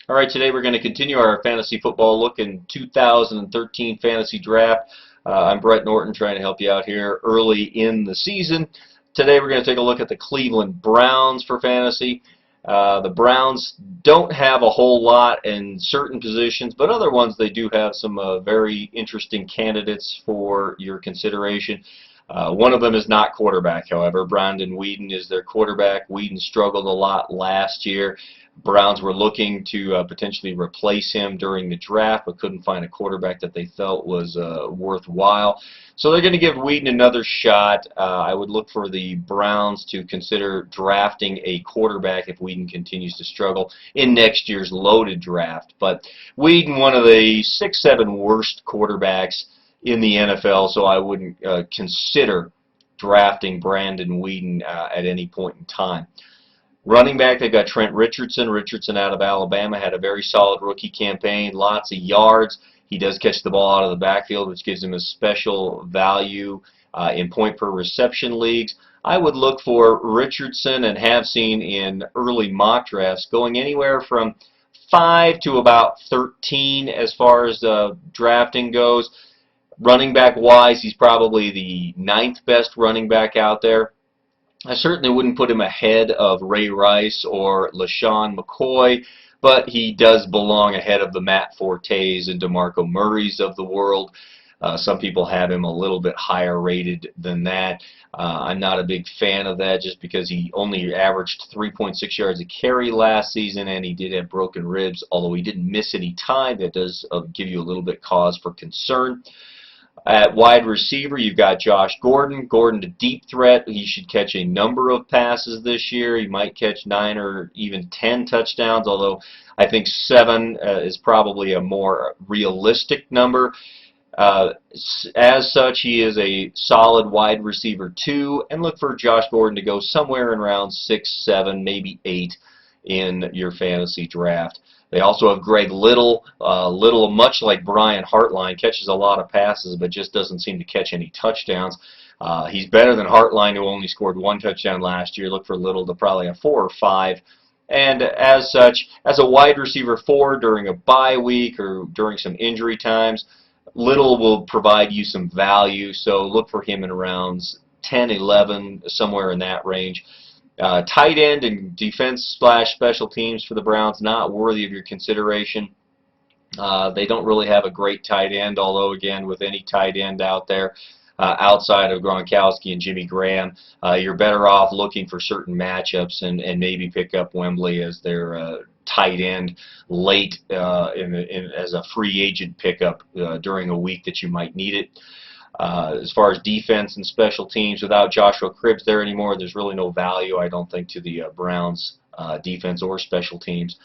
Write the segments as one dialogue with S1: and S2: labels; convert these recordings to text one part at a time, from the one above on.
S1: All right, today we're going to continue our fantasy football look in 2013 fantasy draft. I'm Brett Norton trying to help you out here early in the season. Today we're going to take a look at the Cleveland Browns for fantasy. The Browns don't have a whole lot in certain positions, but other ones they do have some very interesting candidates for your consideration. One of them is not quarterback, however. Brandon Weeden is their quarterback. Weeden struggled a lot last year. Browns were looking to potentially replace him during the draft, but couldn't find a quarterback that they felt was worthwhile. So they're going to give Weeden another shot. I would look for the Browns to consider drafting a quarterback if Weeden continues to struggle in next year's loaded draft. But Weeden, one of the 6-7 worst quarterbacks in the NFL, so I wouldn't consider drafting Brandon Weeden at any point in time. Running back, they've got Trent Richardson. Richardson out of Alabama had a very solid rookie campaign, lots of yards. He does catch the ball out of the backfield, which gives him a special value in point per reception leagues. I would look for Richardson and have seen in early mock drafts going anywhere from 5 to about 13 as far as drafting goes. Running back wise, he's probably the 9th best running back out there. I certainly wouldn't put him ahead of Ray Rice or LaShawn McCoy, but he does belong ahead of the Matt Fortes and DeMarco Murrays of the world. Some people have him a little bit higher rated than that. I'm not a big fan of that just because he only averaged 3.6 yards a carry last season, and he did have broken ribs, although he didn't miss any time. That does give you a little bit cause for concern. At wide receiver, you've got Josh Gordon. Gordon, a deep threat. He should catch a number of passes this year. He might catch 9 or even 10 touchdowns, although I think 7 is probably a more realistic number. As such, he is a solid wide receiver 2, and look for Josh Gordon to go somewhere in round 6, 7, maybe 8 in your fantasy draft. They also have Greg Little. Little, much like Brian Hartline, catches a lot of passes but just doesn't seem to catch any touchdowns. He's better than Hartline, who only scored 1 touchdown last year. Look for Little to probably have 4 or 5. And as such, as a wide receiver 4 during a bye week or during some injury times, Little will provide you some value, so look for him in rounds 10, 11, somewhere in that range. Tight end and defense/special teams for the Browns, not worthy of your consideration. They don't really have a great tight end, although, again, with any tight end out there outside of Gronkowski and Jimmy Graham, you're better off looking for certain matchups and maybe pick up Wembley as their tight end late as a free agent pickup during a week that you might need it. As far as defense and special teams, without Joshua Cribbs there anymore, there's really no value, I don't think, to the Browns defense or special teams.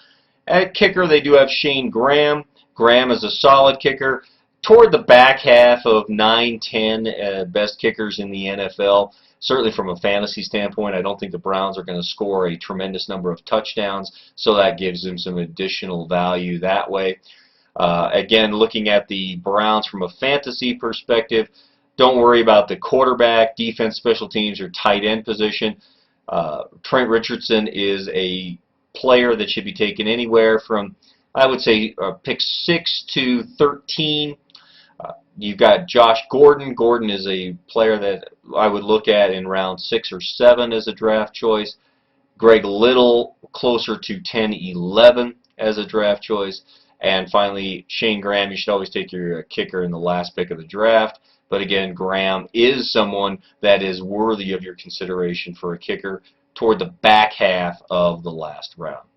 S1: At kicker, they do have Shane Graham. Graham is a solid kicker. Toward the back half of 9, 10 best kickers in the NFL. Certainly from a fantasy standpoint, I don't think the Browns are going to score a tremendous number of touchdowns, so that gives them some additional value that way. Again, looking at the Browns from a fantasy perspective, don't worry about the quarterback, defense, special teams, or tight end position. Trent Richardson is a player that should be taken anywhere from, I would say, pick 6 to 13. You've got Josh Gordon. Gordon is a player that I would look at in round 6 or 7 as a draft choice. Greg Little, closer to 10, 11 as a draft choice. And finally, Shane Graham, you should always take your kicker in the last pick of the draft. But again, Graham is someone that is worthy of your consideration for a kicker toward the back half of the last round.